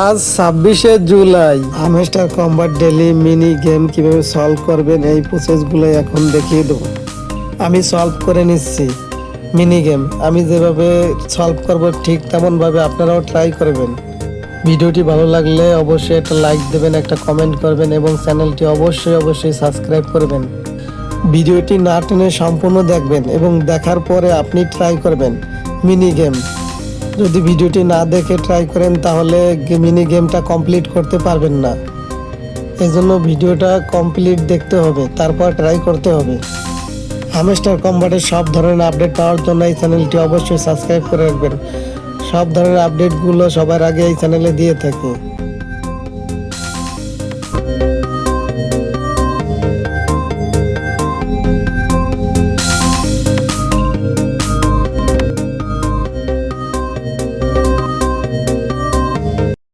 আজ 26শে July hamster combat daily mini game কিভাবে সলভ করবেন এই প্রসেসগুলো এখন দেখিয়ে দেবো। আমি সলভ করে নিচ্ছি মিনি গেম। আমি যেভাবে সলভ করব ঠিক তেমনভাবে আপনারাও ট্রাই করবেন। ভিডিওটি ভালো লাগলে অবশ্যই একটা লাইক দেবেন, একটা কমেন্ট করবেন এবং চ্যানেলটি অবশ্যই সাবস্ক্রাইব করবেন। ভিডিওটি না টেনে সম্পূর্ণ দেখবেন এবং দেখার পরে আপনি ট্রাই করবেন মিনি গেম। যদি ভিডিওটি না দেখে ট্রাই করেন তাহলে মিনি গেমটা কমপ্লিট করতে পারবেন না। এজন্য ভিডিওটা কমপ্লিট দেখতে হবে, তারপর ট্রাই করতে হবে। হ্যামস্টার কম্বাটের সব ধরনের আপডেট পাওয়ার জন্য এই চ্যানেলটি অবশ্যই সাবস্ক্রাইব করে রাখবেন। সব ধরনের আপডেটগুলো সবার আগে এই চ্যানেলে দিয়ে থাকি।